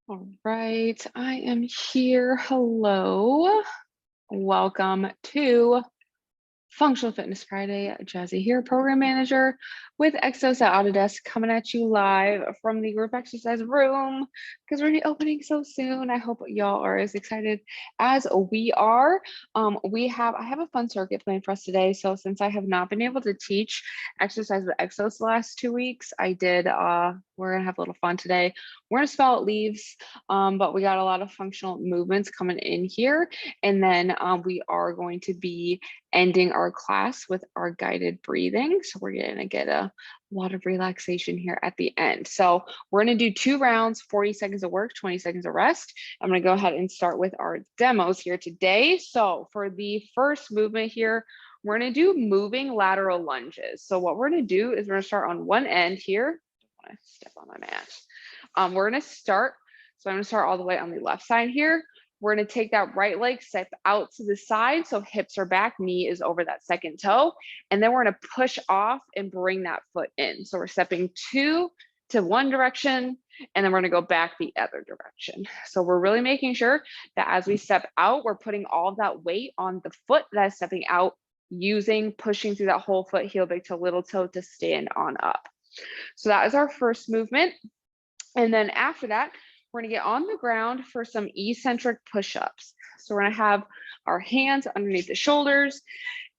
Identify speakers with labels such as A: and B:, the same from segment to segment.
A: All right, I am here. Hello. Welcome to Functional Fitness Friday. Jazzy here, program manager with Exos at Autodesk, coming at you live from the group exercise room because we're opening so soon. I hope y'all are as excited as we are. I have a fun circuit planned for us today. So since I have not been able to teach exercise with Exos the last 2 weeks, we're gonna have a little fun today. We're gonna spell out leaves, but we got a lot of functional movements coming in here. And then we are going to be ending our class with our guided breathing. So we're going to get a lot of relaxation here at the end. So we're going to do 2 rounds, 40 seconds of work, 20 seconds of rest. I'm going to go ahead and start with our demos here today. So for the first movement here, we're going to do moving lateral lunges. So what we're going to do is we're going to start on one end here. I don't want to step on my mat. We're going to start. So I'm going to start all the way on the left side here. We're going to take that right leg, step out to the side. So hips are back, knee is over that second toe. And then we're going to push off and bring that foot in. So we're stepping 2 to one direction, and then we're going to go back the other direction. So we're really making sure that as we step out, we're putting all of that weight on the foot that is stepping out, pushing through that whole foot, heel, big toe, little toe to stand on up. So that is our first movement. And then after that, we're going to get on the ground for some eccentric push-ups. So we're going to have our hands underneath the shoulders,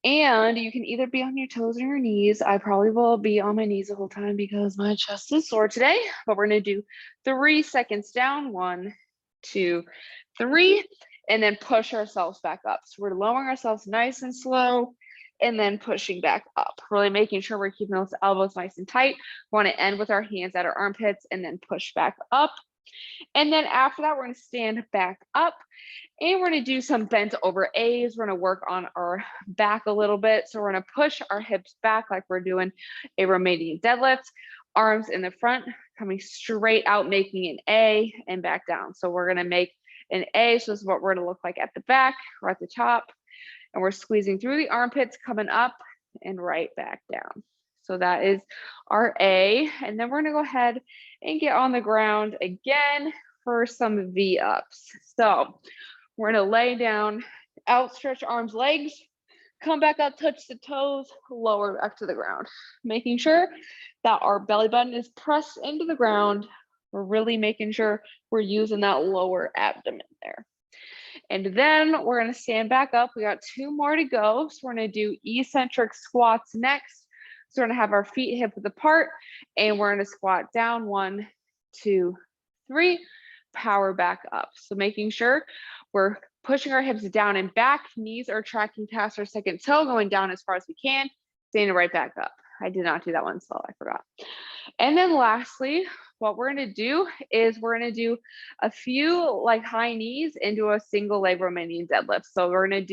A: and you can either be on your toes or your knees. I probably will be on my knees the whole time because my chest is sore today, but we're going to do 3 seconds down, 1, 2, 3, and then push ourselves back up. So we're lowering ourselves nice and slow and then pushing back up, really making sure we're keeping those elbows nice and tight. We want to end with our hands at our armpits and then push back up. And then after that, we're going to stand back up and we're going to do some bent over A's. We're going to work on our back a little bit. So we're going to push our hips back like we're doing a Romanian deadlift, arms in the front, coming straight out, making an A and back down. So we're going to make an A. So this is what we're going to look like at the back or at the top. And we're squeezing through the armpits, coming up and right back down. So that is our A. And then we're going to go ahead and get on the ground again for some V ups. So we're going to lay down, outstretch arms, legs, come back up, touch the toes, lower back to the ground, making sure that our belly button is pressed into the ground. We're really making sure we're using that lower abdomen there. And then we're going to stand back up. We got 2 more to go. So we're going to do eccentric squats next. So we're going to have our feet hip width apart and we're going to squat down, 1, 2, 3, power back up. So making sure we're pushing our hips down and back, knees are tracking past our second toe, going down as far as we can, standing right back up. I did not do that one, so I forgot. And then lastly, what we're going to do is we're going to do a few like high knees into a single leg Romanian deadlift. So we're going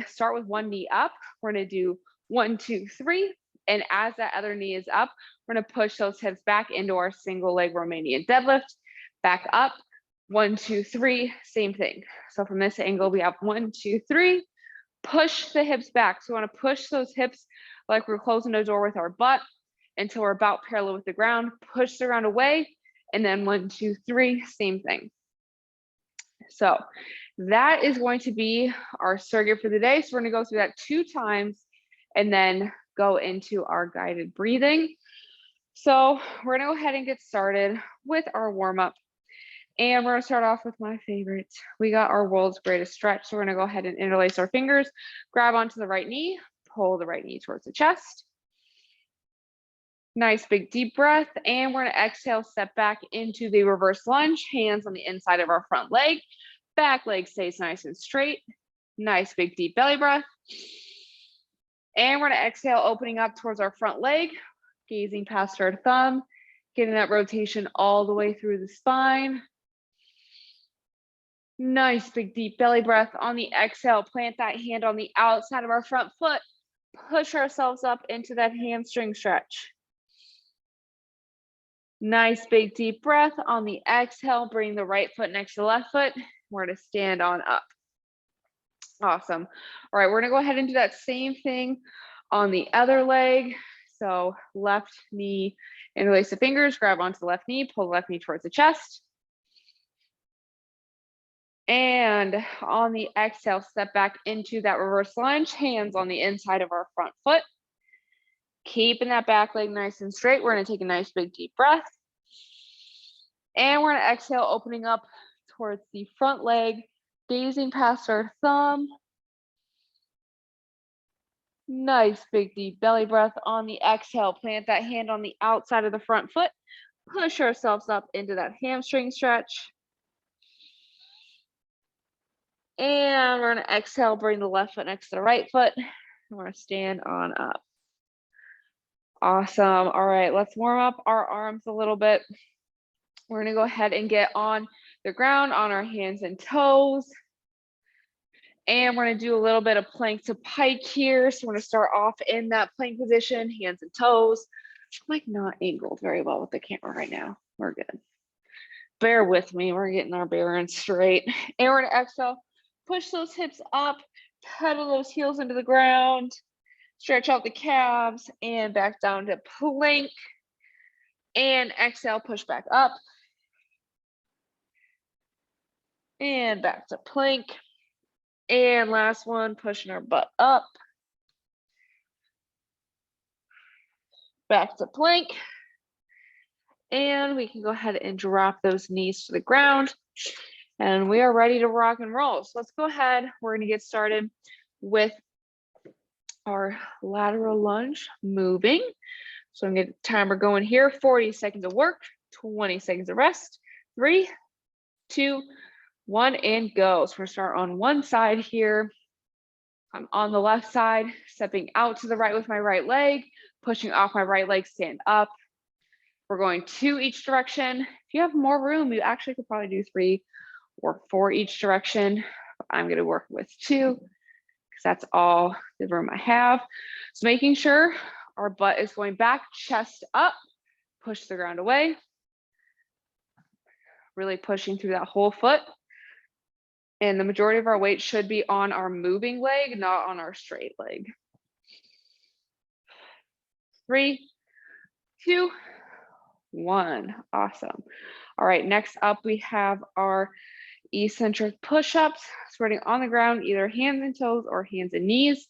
A: to start with one knee up. We're going to do 1, 2, 3. And as that other knee is up, we're going to push those hips back into our single leg Romanian deadlift, back up, 1, 2, 3, same thing. So from this angle, we have 1, 2, 3, push the hips back. So we want to push those hips like we're closing a door with our butt until we're about parallel with the ground, push the ground away, and then 1, 2, 3, same thing. So that is going to be our circuit for the day. So we're going to go through that 2 times and then go into our guided breathing. So we're going to go ahead and get started with our warm-up. And we're going to start off with my favorite. We got our world's greatest stretch. So we're going to go ahead and interlace our fingers, grab onto the right knee, pull the right knee towards the chest. Nice big deep breath. And we're going to exhale, step back into the reverse lunge, hands on the inside of our front leg. Back leg stays nice and straight. Nice big deep belly breath. And we're going to exhale, opening up towards our front leg, gazing past our thumb, getting that rotation all the way through the spine. Nice big deep belly breath. On the exhale, plant that hand on the outside of our front foot. Push ourselves up into that hamstring stretch. Nice big deep breath. On the exhale, bring the right foot next to the left foot. We're going to stand on up. Awesome. All right, we're going to go ahead and do that same thing on the other leg. So left knee, interlace the fingers, grab onto the left knee, pull the left knee towards the chest. And on the exhale, step back into that reverse lunge, hands on the inside of our front foot. Keeping that back leg nice and straight. We're gonna take a nice big deep breath. And we're gonna exhale, opening up towards the front leg, gazing past our thumb. Nice big deep belly breath on the exhale. Plant that hand on the outside of the front foot. Push ourselves up into that hamstring stretch. And we're gonna exhale, bring the left foot next to the right foot. And we're gonna stand on up. Awesome. All right, let's warm up our arms a little bit. We're gonna go ahead and get on the ground on our hands and toes. And we're gonna do a little bit of plank to pike here. So we're gonna start off in that plank position, hands and toes. I'm like not angled very well with the camera right now. We're good. Bear with me, we're getting our bearings straight. And we're gonna exhale, push those hips up, pedal those heels into the ground. Stretch out the calves and back down to plank. And exhale, push back up. And back to plank. And last one, pushing our butt up. Back to plank. And we can go ahead and drop those knees to the ground. And we are ready to rock and roll. So let's go ahead. We're going to get started with our lateral lunge moving. So I'm going to get the timer going here. 40 seconds of work, 20 seconds of rest. 3, 2, 1, and go. So we're going to start on one side here. I'm on the left side, stepping out to the right with my right leg, pushing off my right leg, stand up. We're going 2 each direction. If you have more room, you actually could probably do 3 or 4 each direction. I'm going to work with 2 because that's all the room I have. So making sure our butt is going back, chest up, push the ground away. Really pushing through that whole foot. And the majority of our weight should be on our moving leg, not on our straight leg. 3, 2, 1. Awesome. All right, next up we have our eccentric push-ups. Spreading on the ground, either hands and toes or hands and knees.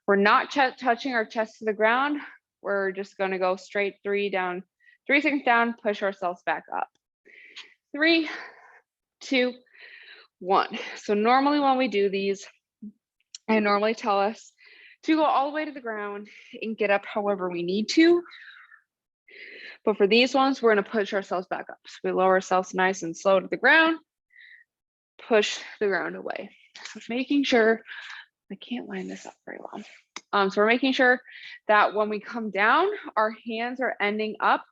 A: We're not touching our chest to the ground. We're just going to go straight 3 seconds down, push ourselves back up. 3, 2, 1. So normally when we do these, I normally tell us to go all the way to the ground and get up however we need to. But for these ones, we're going to push ourselves back up. So we lower ourselves nice and slow to the ground, push the ground away. So making sure, I can't line this up very well. So we're making sure that when we come down, our hands are ending up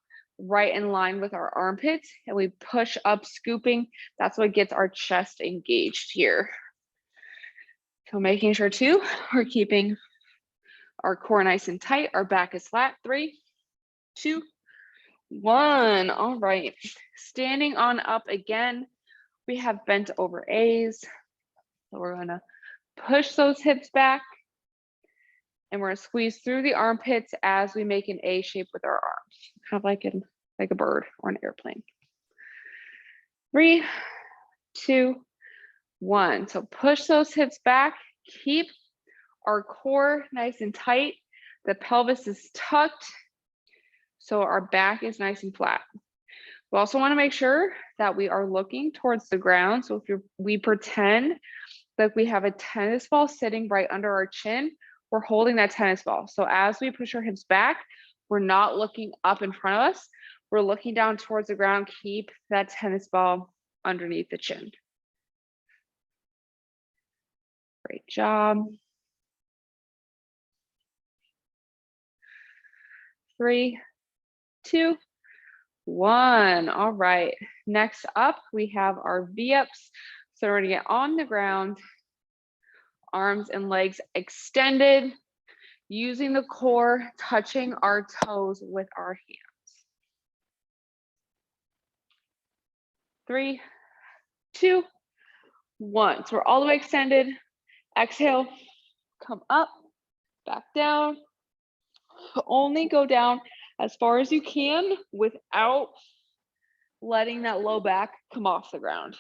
A: right in line with our armpits, and we push up, scooping. That's what gets our chest engaged here. So making sure too, we're keeping our core nice and tight, our back is flat. 3, 2, 1. All right, standing on up again. We have bent over A's. So we're gonna push those hips back, and we're gonna squeeze through the armpits as we make an A shape with our arms, kind of like a bird or an airplane. 3, 2, 1. So push those hips back, keep our core nice and tight. The pelvis is tucked, so our back is nice and flat. We also want to make sure that we are looking towards the ground. So if we pretend that we have a tennis ball sitting right under our chin, we're holding that tennis ball. So as we push our hips back, we're not looking up in front of us. We're looking down towards the ground. Keep that tennis ball underneath the chin. Great job. 3, 2, 1. All right. Next up, we have our V-ups. So we're going to get on the ground, arms and legs extended, using the core, touching our toes with our hands. 3, 2, 1. So we're all the way extended. Exhale, come up, back down. Only go down as far as you can without letting that low back come off the ground.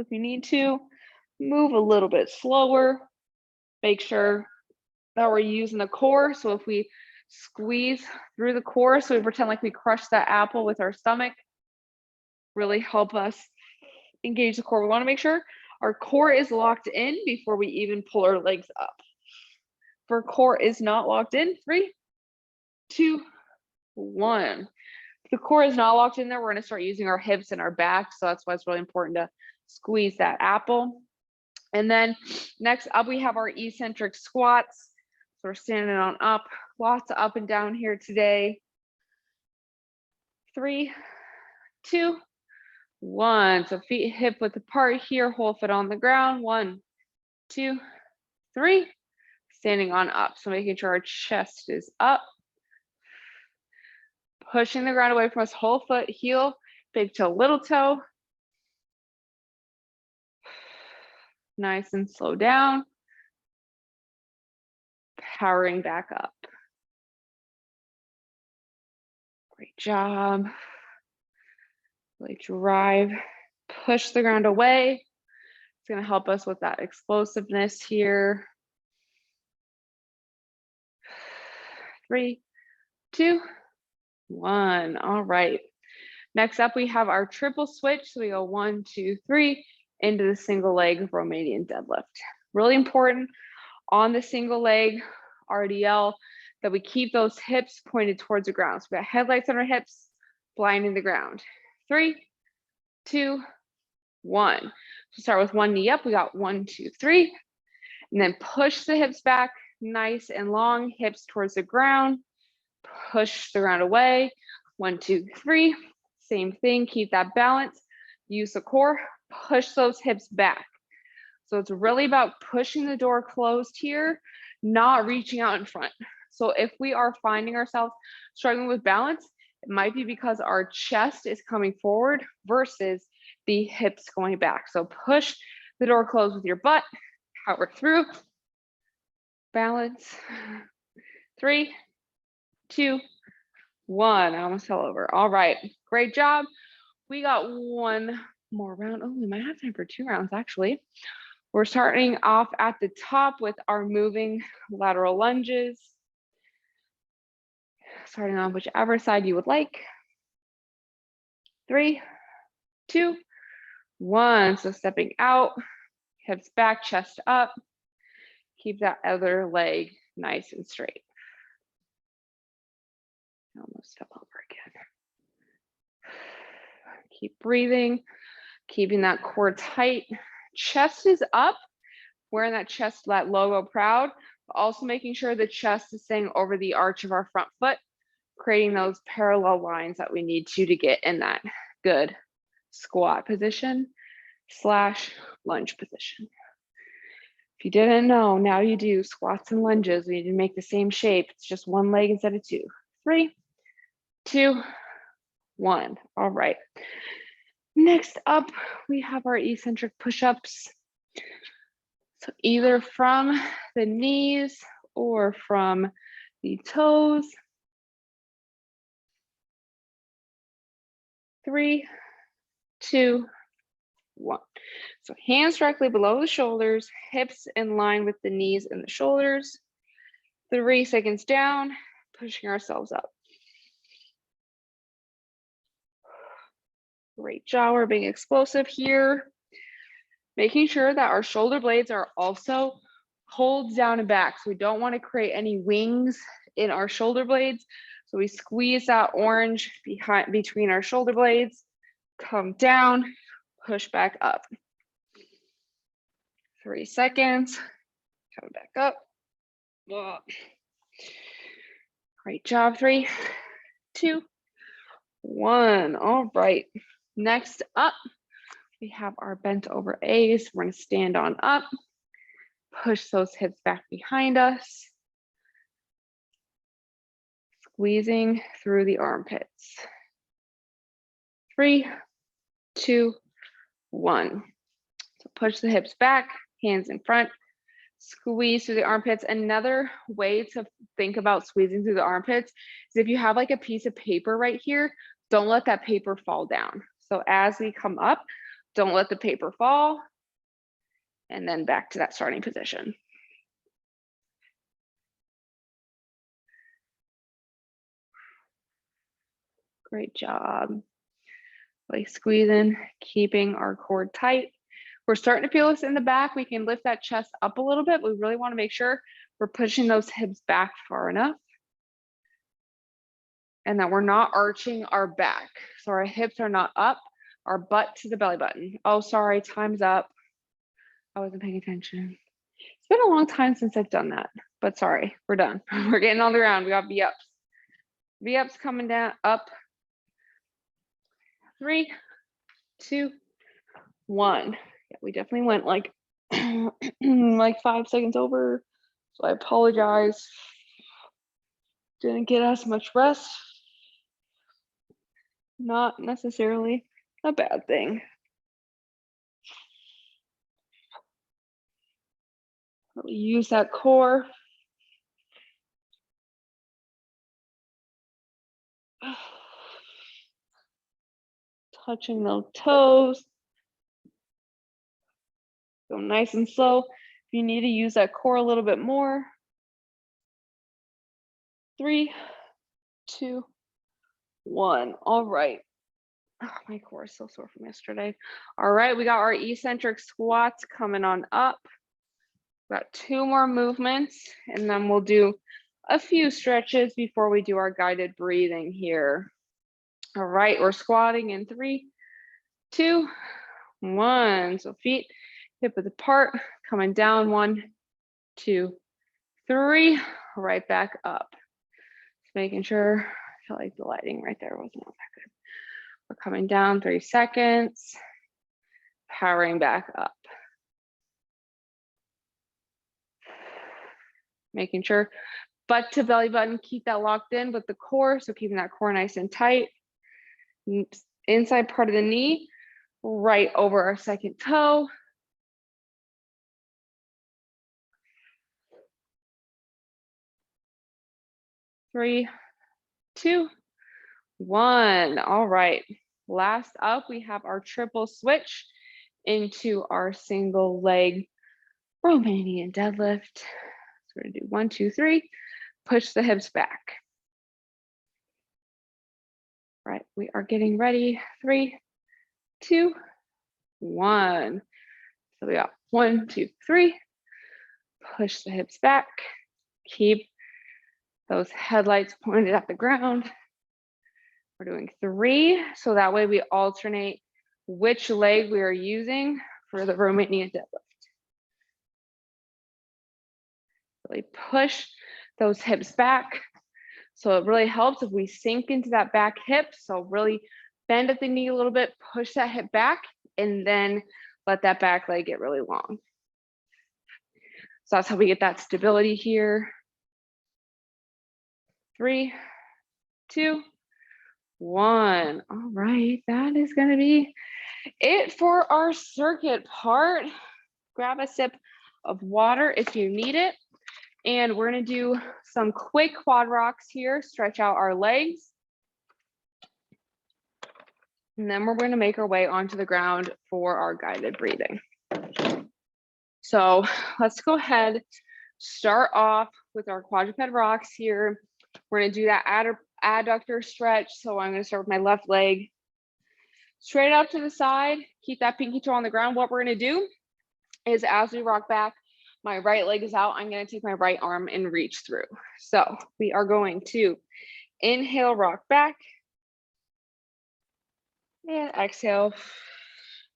A: So if you need to, move a little bit slower. Make sure that we're using the core. So if we squeeze through the core, so we pretend like we crushed that apple with our stomach, really help us engage the core. We want to make sure our core is locked in before we even pull our legs up. If our core is not locked in, 3, 2, 1. If the core is not locked in there, we're going to start using our hips and our back. So that's why it's really important to squeeze that apple. And then next up, we have our eccentric squats. So we're standing on up, lots of up and down here today. 3, 2, 1. So feet hip width apart here, whole foot on the ground. 1, 2, 3. Standing on up. So making sure our chest is up. Pushing the ground away from us, whole foot, heel, big toe, little toe. Nice and slow down. Powering back up. Great job. Really drive, push the ground away. It's going to help us with that explosiveness here. 3, 2, 1. All right. Next up, we have our triple switch. So we go 1, 2, 3 into the single leg Romanian deadlift. Really important on the single leg RDL that we keep those hips pointed towards the ground. So we got headlights on our hips, blinding the ground. 3, 2, 1. So start with one knee up. We got 1, 2, 3. And then push the hips back, nice and long, hips towards the ground. Push the ground away. 1, 2, 3. Same thing, keep that balance. Use the core, push those hips back. So it's really about pushing the door closed here, not reaching out in front. So if we are finding ourselves struggling with balance, it might be because our chest is coming forward versus the hips going back. So push the door closed with your butt, power through, balance. 3, 2, 1. I almost fell over. All right, great job. We got one more round. Oh, we might have time for 2 rounds actually. We're starting off at the top with our moving lateral lunges. Starting on whichever side you would like. 3, 2, 1. So stepping out, hips back, chest up. Keep that other leg nice and straight. Almost fell over again. Keep breathing, keeping that core tight. Chest is up, wearing that chest, that logo proud, but also making sure the chest is staying over the arch of our front foot, creating those parallel lines that we need to get in that good squat position / lunge position. If you didn't know, now you do. Squats and lunges, we need to make the same shape. It's just one leg instead of 2. 3, 2, 1. All right. Next up, we have our eccentric push-ups. So either from the knees or from the toes. 3, 2, 1. So hands directly below the shoulders, hips in line with the knees and the shoulders. 3 seconds down, pushing ourselves up. Great job, we're being explosive here. Making sure that our shoulder blades are also pulled down and back. So we don't want to create any wings in our shoulder blades. So we squeeze that orange between our shoulder blades, come down, push back up. 3 seconds, coming back up. Great job. 3, 2, 1. All right. Next up, we have our bent over A's. We're going to stand on up, push those hips back behind us, squeezing through the armpits. 3, 2, 1. So push the hips back, hands in front, squeeze through the armpits. Another way to think about squeezing through the armpits is if you have like a piece of paper right here, don't let that paper fall down. So as we come up, Don't let the paper fall. And then back to that starting position. Great job. Like squeezing, keeping our core tight. We're starting to feel this in the back. We can lift that chest up a little bit. We really want to make sure we're pushing those hips back far enough and that we're not arching our back. So our hips are not up, our butt to the belly button. Oh, sorry, time's up. I wasn't paying attention. It's been a long time since I've done that, but sorry, we're done. We're getting on the ground. We got V-ups. V-ups coming down, up. 3, 2, 1. Yeah, we definitely went like, like 5 seconds over. So I apologize. Didn't get as much rest. Not necessarily a bad thing. Really use that core. Touching those toes. Go nice and slow. If you need to use that core a little bit more. 3, 2, 1. All right. Oh, my core is so sore from yesterday. All right, we got our eccentric squats coming on up. Got 2 more movements, and then we'll do a few stretches before we do our guided breathing here. All right, we're squatting in 3, 2, 1. So feet hip width apart, coming down 1, 2, 3, right back up. Just making sure, I feel like the lighting right there wasn't all that good. We're coming down 3 seconds, powering back up. Making sure butt to belly button, keep that locked in with the core. So keeping that core nice and tight. Inside part of the knee, right over our second toe. Three, 2, 1. All right. Last up, we have our triple switch into our single leg Romanian deadlift. So we're gonna do 1, 2, 3. Push the hips back. Right, we are getting ready. 3, 2, 1. So we got 1, 2, 3. Push the hips back. Keep those headlights pointed at the ground. We're doing 3, so that way we alternate which leg we are using for the Romanian deadlift. Really push those hips back. So it really helps if we sink into that back hip. So really bend at the knee a little bit, push that hip back, and then let that back leg get really long. So that's how we get that stability here. 3, 2, 1. All right, that is going to be it for our circuit part. Grab a sip of water if you need it. And we're going to do some quick quad rocks here, stretch out our legs. And then we're going to make our way onto the ground for our guided breathing. So let's go ahead, start off with our quadruped rocks here. We're going to do that adductor stretch. So I'm going to start with my left leg. Straight out to the side, keep that pinky toe on the ground. What we're going to do is as we rock back, my right leg is out. I'm going to take my right arm and reach through. So we are going to inhale, rock back. And exhale,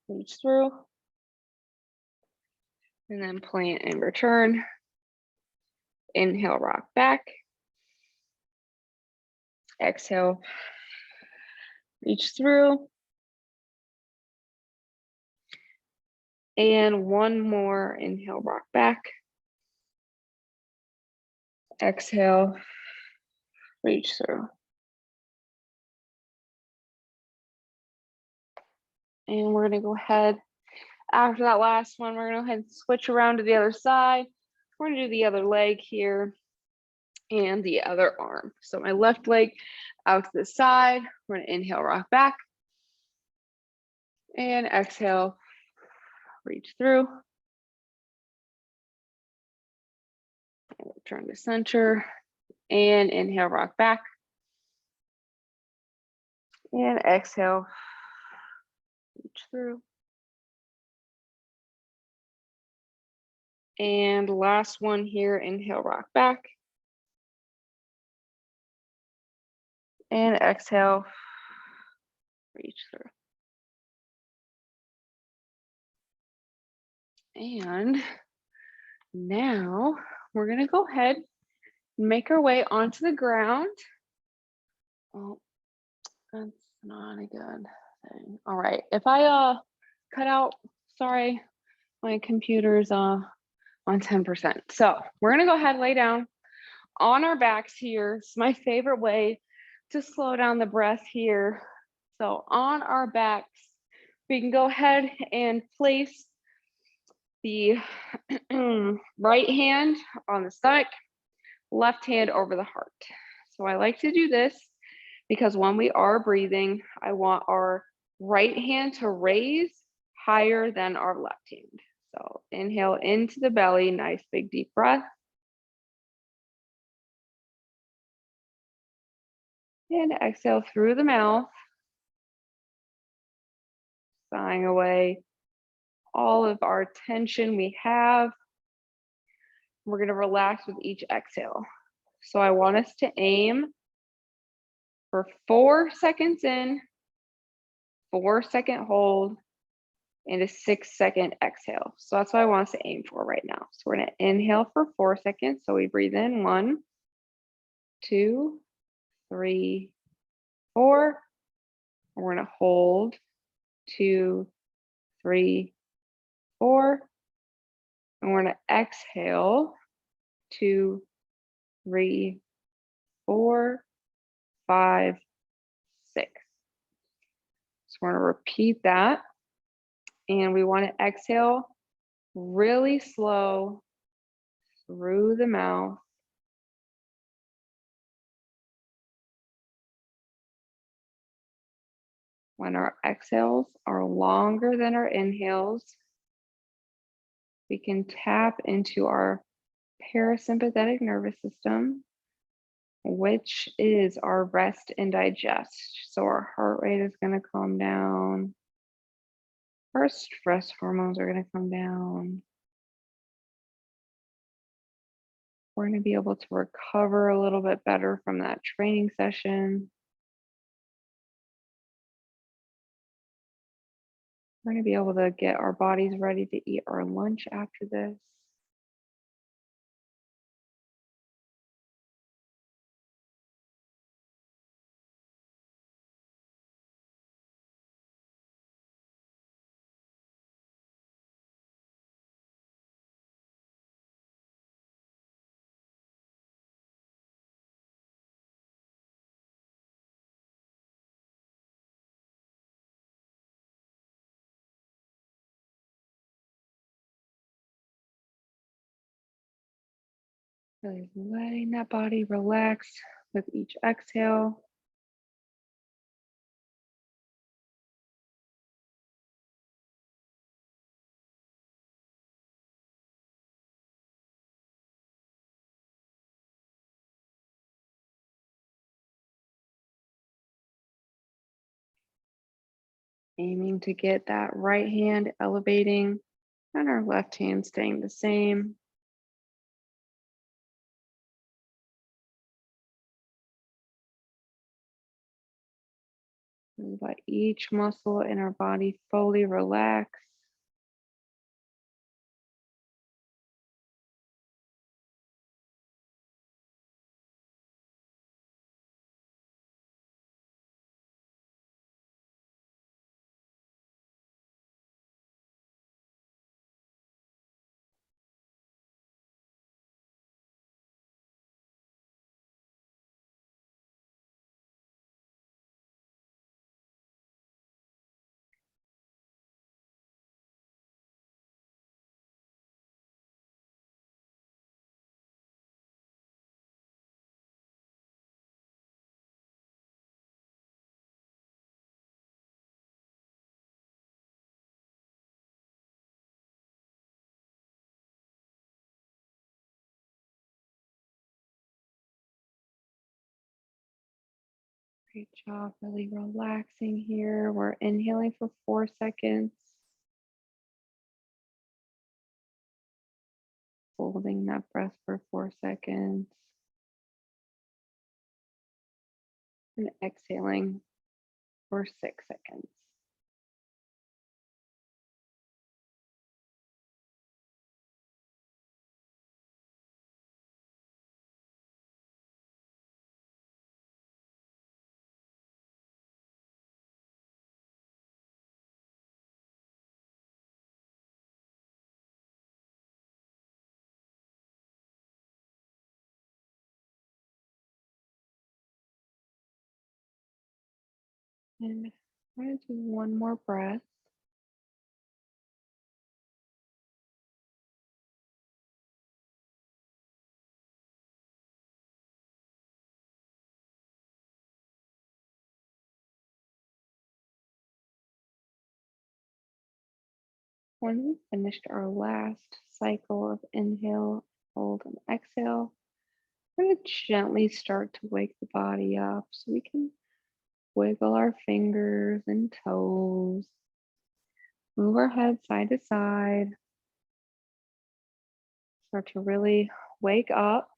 A: reach through. And then plant and return. Inhale, rock back. Exhale, reach through. And one more, inhale, rock back. Exhale, reach through. And we're gonna go ahead, after that last one, we're gonna go ahead and switch around to the other side. We're gonna do the other leg here and the other arm. So my left leg out to the side, we're gonna inhale, rock back. And exhale, reach through. Return to center. And inhale, rock back. And exhale, reach through. And last one here, inhale, rock back. And exhale, reach through. And now we're gonna go ahead and make our way onto the ground. Oh, that's not a good thing. All right, if I cut out, sorry, my computer's on 10%. So we're gonna go ahead, lay down on our backs here. It's my favorite way to slow down the breath here. So on our backs, we can go ahead and place the right hand on the stomach, left hand over the heart. So I like to do this because when we are breathing, I want our right hand to raise higher than our left hand. So inhale into the belly, nice big deep breath. And exhale through the mouth, sighing away all of our tension we have. We're going to relax with each exhale. So I want us to aim for 4 seconds in, 4-second hold, and a 6-second exhale. So that's what I want us to aim for right now. So we're going to inhale for 4 seconds. So we breathe in 1, 2, 3, 4. And we're going to hold 2, 3, 4. And we're going to exhale 2, 3, 4, 5, 6. So we're going to repeat that. And we want to exhale really slow through the mouth. When our exhales are longer than our inhales, we can tap into our parasympathetic nervous system, which is our rest and digest. So our heart rate is going to calm down. Our stress hormones are going to come down. We're going to be able to recover a little bit better from that training session. We're going to be able to get our bodies ready to eat our lunch after this. Really letting that body relax with each exhale. Aiming to get that right hand elevating and our left hand staying the same. And let each muscle in our body fully relax. Great job, really relaxing here. We're inhaling for 4 seconds. Holding that breath for 4 seconds. And exhaling for 6 seconds. And I'm going to do one more breath. When we finished our last cycle of inhale, hold, and exhale, we're going to gently start to wake the body up so we can wiggle our fingers and toes, move our head side to side, start to really wake up.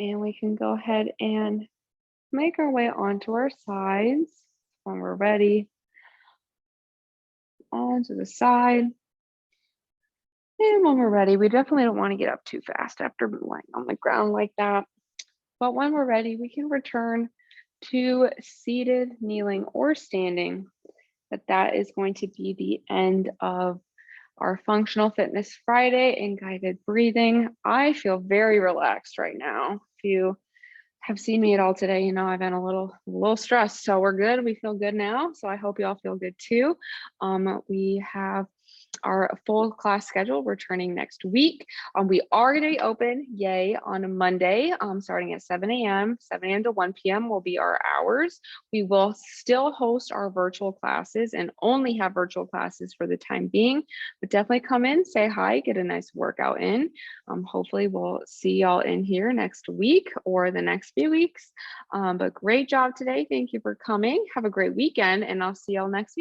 A: And we can go ahead and make our way onto our sides when we're ready. Onto the side. And when we're ready, we definitely don't want to get up too fast after lying on the ground like that. But when we're ready, we can return to seated, kneeling, or standing. But that is going to be the end of our Functional Fitness Friday and guided breathing. I feel very relaxed right now. If you have seen me at all today, you know I've been a little stressed, so we're good. We feel good now, so I hope you all feel good too. We have our full class schedule returning next week. We are going to be open, yay, on a Monday, starting at 7 a.m. 7 a.m. to 1 p.m. will be our hours. We will still host our virtual classes and only have virtual classes for the time being, but definitely come in, say hi, get a nice workout in. Hopefully we'll see y'all in here next week or the next few weeks. But great job today. Thank you for coming. Have a great weekend, and I'll see y'all next week.